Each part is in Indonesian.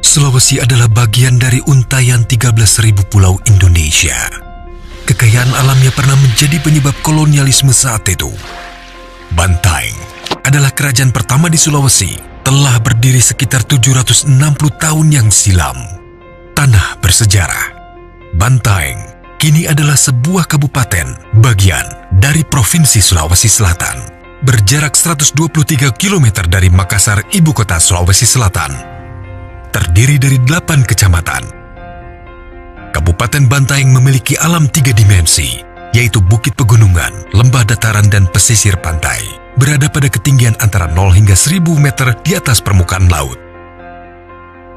Sulawesi adalah bagian dari untayan 13.000 pulau Indonesia. Kekayaan alamnya pernah menjadi penyebab kolonialisme saat itu. Bantaeng adalah kerajaan pertama di Sulawesi, telah berdiri sekitar 760 tahun yang silam. Tanah bersejarah. Bantaeng kini adalah sebuah kabupaten bagian dari Provinsi Sulawesi Selatan, berjarak 123 km dari Makassar, ibu kota Sulawesi Selatan. Terdiri dari 8 kecamatan. Kabupaten Bantaeng memiliki alam 3 dimensi, yaitu bukit pegunungan, lembah dataran, dan pesisir pantai, berada pada ketinggian antara 0 hingga 1000 meter di atas permukaan laut.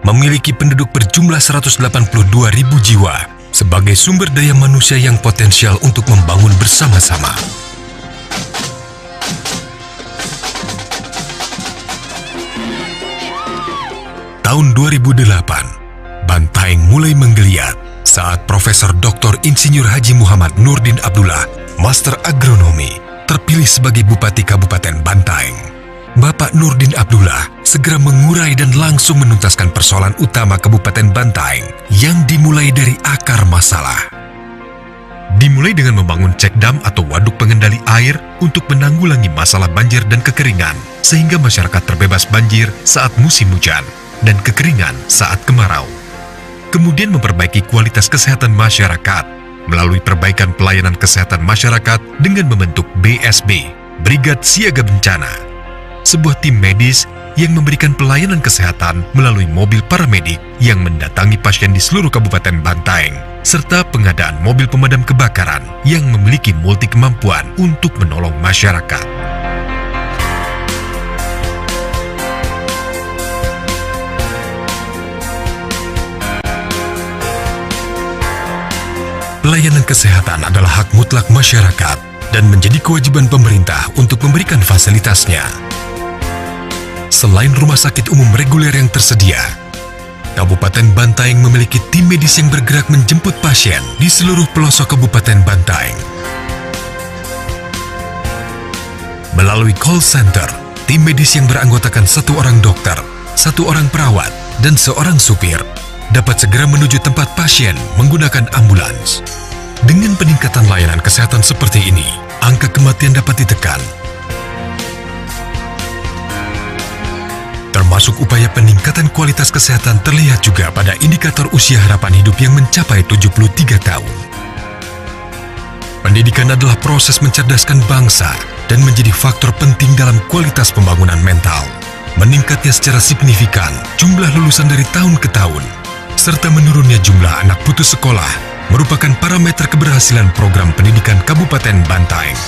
Memiliki penduduk berjumlah 182.000 jiwa, sebagai sumber daya manusia yang potensial untuk membangun bersama-sama. Tahun 2008, Bantaeng mulai menggeliat saat Profesor Dr. Insinyur Haji Muhammad Nurdin Abdullah, Master Agronomi, terpilih sebagai Bupati Kabupaten Bantaeng. Bapak Nurdin Abdullah segera mengurai dan langsung menuntaskan persoalan utama Kabupaten Bantaeng yang dimulai dari akar masalah. Dimulai dengan membangun cek dam atau waduk pengendali air untuk menanggulangi masalah banjir dan kekeringan, sehingga masyarakat terbebas banjir saat musim hujan dan kekeringan saat kemarau. Kemudian memperbaiki kualitas kesehatan masyarakat melalui perbaikan pelayanan kesehatan masyarakat dengan membentuk BSB, Brigade Siaga Bencana, sebuah tim medis yang memberikan pelayanan kesehatan melalui mobil paramedik yang mendatangi pasien di seluruh Kabupaten Bantaeng, serta pengadaan mobil pemadam kebakaran yang memiliki multi kemampuan untuk menolong masyarakat. Pelayanan kesehatan adalah hak mutlak masyarakat dan menjadi kewajiban pemerintah untuk memberikan fasilitasnya. Selain rumah sakit umum reguler yang tersedia, Kabupaten Bantaeng memiliki tim medis yang bergerak menjemput pasien di seluruh pelosok Kabupaten Bantaeng. Melalui call center, tim medis yang beranggotakan 1 orang dokter, 1 orang perawat, dan 1 supir dapat segera menuju tempat pasien menggunakan ambulans. Dengan peningkatan layanan kesehatan seperti ini, angka kematian dapat ditekan. Termasuk upaya peningkatan kualitas kesehatan terlihat juga pada indikator usia harapan hidup yang mencapai 73 tahun. Pendidikan adalah proses mencerdaskan bangsa dan menjadi faktor penting dalam kualitas pembangunan mental. Meningkatnya secara signifikan jumlah lulusan dari tahun ke tahun, serta menurunnya jumlah anak putus sekolah merupakan parameter keberhasilan program pendidikan Kabupaten Bantaeng.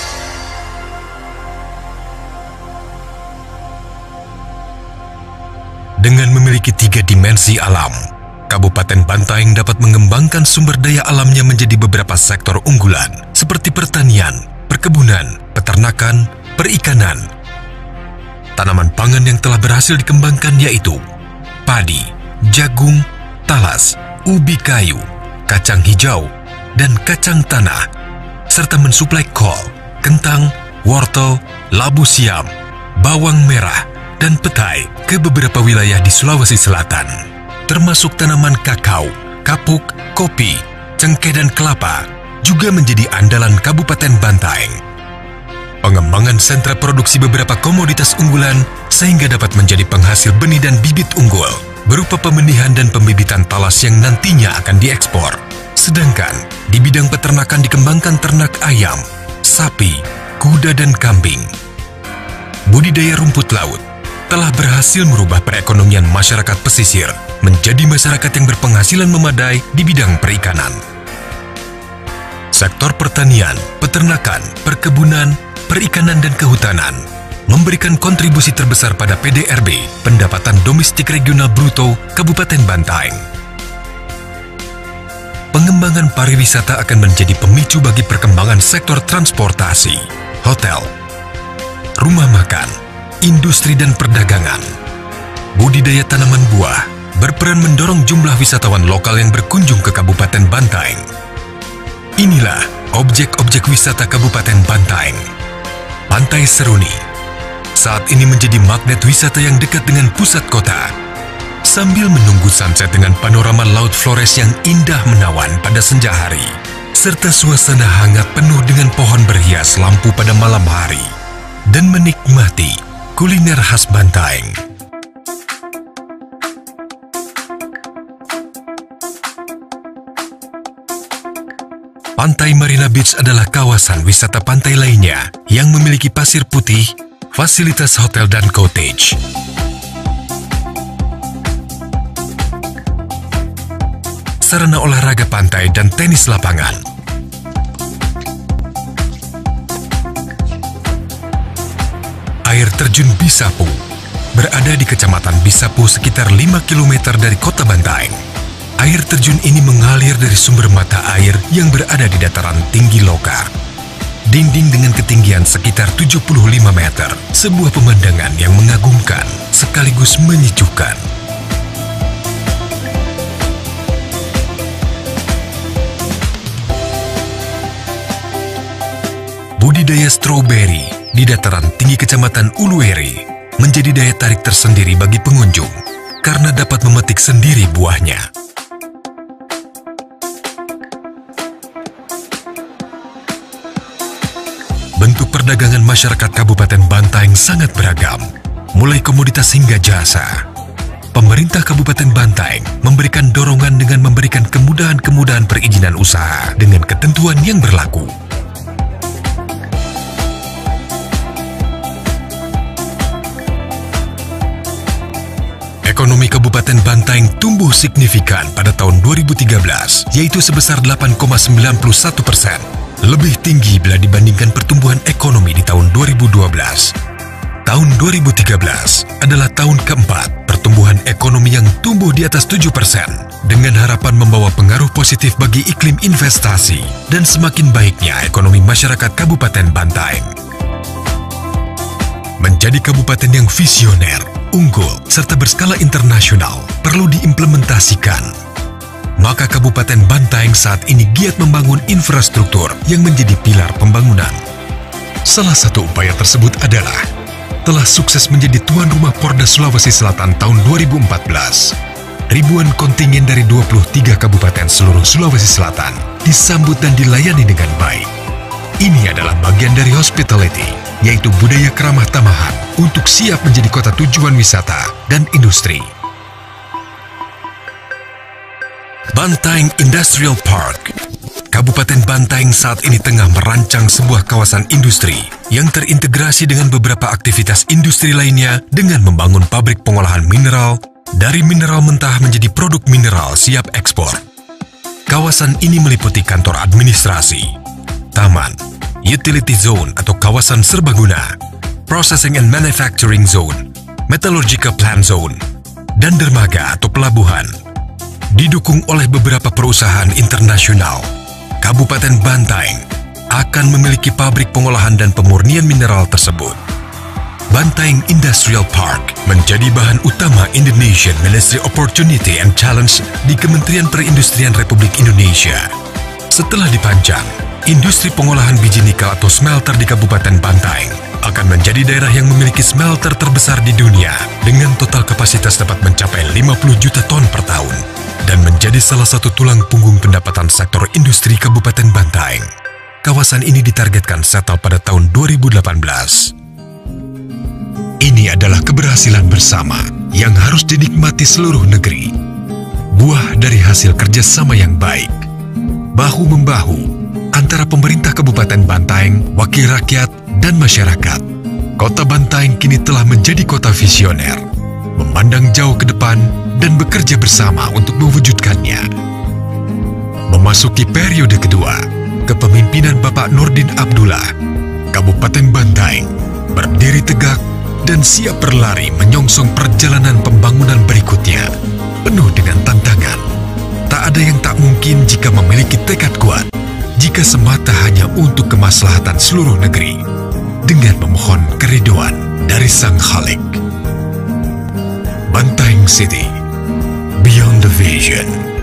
Dengan memiliki 3 dimensi alam, Kabupaten Bantaeng dapat mengembangkan sumber daya alamnya menjadi beberapa sektor unggulan seperti pertanian, perkebunan, peternakan, perikanan. Tanaman pangan yang telah berhasil dikembangkan yaitu padi, jagung, talas, ubi kayu, kacang hijau, dan kacang tanah, serta mensuplai kol, kentang, wortel, labu siam, bawang merah, dan petai ke beberapa wilayah di Sulawesi Selatan, termasuk tanaman kakao, kapuk, kopi, cengkeh, dan kelapa, juga menjadi andalan Kabupaten Bantaeng. Pengembangan sentra produksi beberapa komoditas unggulan sehingga dapat menjadi penghasil benih dan bibit unggul, berupa pembenihan dan pembibitan talas yang nantinya akan diekspor. Sedangkan di bidang peternakan dikembangkan ternak ayam, sapi, kuda, dan kambing. Budidaya rumput laut telah berhasil merubah perekonomian masyarakat pesisir menjadi masyarakat yang berpenghasilan memadai di bidang perikanan. Sektor pertanian, peternakan, perkebunan, perikanan, dan kehutanan memberikan kontribusi terbesar pada PDRB, pendapatan domestik regional bruto Kabupaten Bantaeng. Pengembangan pariwisata akan menjadi pemicu bagi perkembangan sektor transportasi, hotel, rumah makan, industri, dan perdagangan. Budidaya tanaman buah berperan mendorong jumlah wisatawan lokal yang berkunjung ke Kabupaten Bantaeng. Inilah objek-objek wisata Kabupaten Bantaeng. Pantai Seruni saat ini menjadi magnet wisata yang dekat dengan pusat kota. Sambil menunggu sunset dengan panorama Laut Flores yang indah menawan pada senja hari, serta suasana hangat penuh dengan pohon berhias lampu pada malam hari, dan menikmati kuliner khas Bantaeng. Pantai Marina Beach adalah kawasan wisata pantai lainnya yang memiliki pasir putih, fasilitas hotel dan cottage. Sarana olahraga pantai dan tenis lapangan. Air terjun Bisapu berada di Kecamatan Bisapu sekitar 5 km dari kota Bantaeng. Air terjun ini mengalir dari sumber mata air yang berada di dataran tinggi Loka. Dinding dengan ketinggian sekitar 75 meter, sebuah pemandangan yang mengagumkan sekaligus menyejukkan. Budidaya stroberi di dataran tinggi Kecamatan Uluweri menjadi daya tarik tersendiri bagi pengunjung karena dapat memetik sendiri buahnya. Bentuk perdagangan masyarakat Kabupaten Bantaeng sangat beragam, mulai komoditas hingga jasa. Pemerintah Kabupaten Bantaeng memberikan dorongan dengan memberikan kemudahan-kemudahan perizinan usaha dengan ketentuan yang berlaku. Ekonomi Kabupaten Bantaeng tumbuh signifikan pada tahun 2013, yaitu sebesar 8,91%. Lebih tinggi bila dibandingkan pertumbuhan ekonomi di tahun 2012. Tahun 2013 adalah tahun keempat pertumbuhan ekonomi yang tumbuh di atas 7%, dengan harapan membawa pengaruh positif bagi iklim investasi dan semakin baiknya ekonomi masyarakat Kabupaten Bantaeng. Menjadi kabupaten yang visioner, unggul, serta berskala internasional perlu diimplementasikan. Maka Kabupaten Bantaeng saat ini giat membangun infrastruktur yang menjadi pilar pembangunan. Salah satu upaya tersebut adalah telah sukses menjadi tuan rumah Porda Sulawesi Selatan tahun 2014. Ribuan kontingen dari 23 kabupaten seluruh Sulawesi Selatan disambut dan dilayani dengan baik. Ini adalah bagian dari hospitality, yaitu budaya keramah tamahan untuk siap menjadi kota tujuan wisata dan industri. Bantaeng Industrial Park. Kabupaten Bantaeng saat ini tengah merancang sebuah kawasan industri yang terintegrasi dengan beberapa aktivitas industri lainnya dengan membangun pabrik pengolahan mineral, dari mineral mentah menjadi produk mineral siap ekspor. Kawasan ini meliputi kantor administrasi, taman, utility zone atau kawasan serbaguna, processing and manufacturing zone, metallurgical plant zone, dan dermaga atau pelabuhan. Didukung oleh beberapa perusahaan internasional, Kabupaten Bantaeng akan memiliki pabrik pengolahan dan pemurnian mineral tersebut. Bantaeng Industrial Park menjadi bahan utama Indonesian Ministry Opportunity and Challenge di Kementerian Perindustrian Republik Indonesia. Setelah dipanjang, industri pengolahan biji nikel atau smelter di Kabupaten Bantaeng akan menjadi daerah yang memiliki smelter terbesar di dunia dengan total kapasitas dapat mencapai 50 juta ton per tahun dan menjadi salah satu tulang punggung pendapatan sektor industri Kabupaten Bantaeng. Kawasan ini ditargetkan settle pada tahun 2018. Ini adalah keberhasilan bersama yang harus dinikmati seluruh negeri. Buah dari hasil kerjasama yang baik, bahu-membahu antara pemerintah Kabupaten Bantaeng, wakil rakyat, dan masyarakat. Kota Bantaeng kini telah menjadi kota visioner, memandang jauh ke depan dan bekerja bersama untuk mewujudkannya. Memasuki periode kedua, kepemimpinan Bapak Nurdin Abdullah, Kabupaten Bantaeng berdiri tegak dan siap berlari menyongsong perjalanan pembangunan berikutnya, penuh dengan tantangan. Tak ada yang tak mungkin jika memiliki tekad kuat, jika semata hanya untuk kemaslahatan seluruh negeri, dengan memohon keriduan dari Sang Khalik. Bantaeng City, beyond the vision.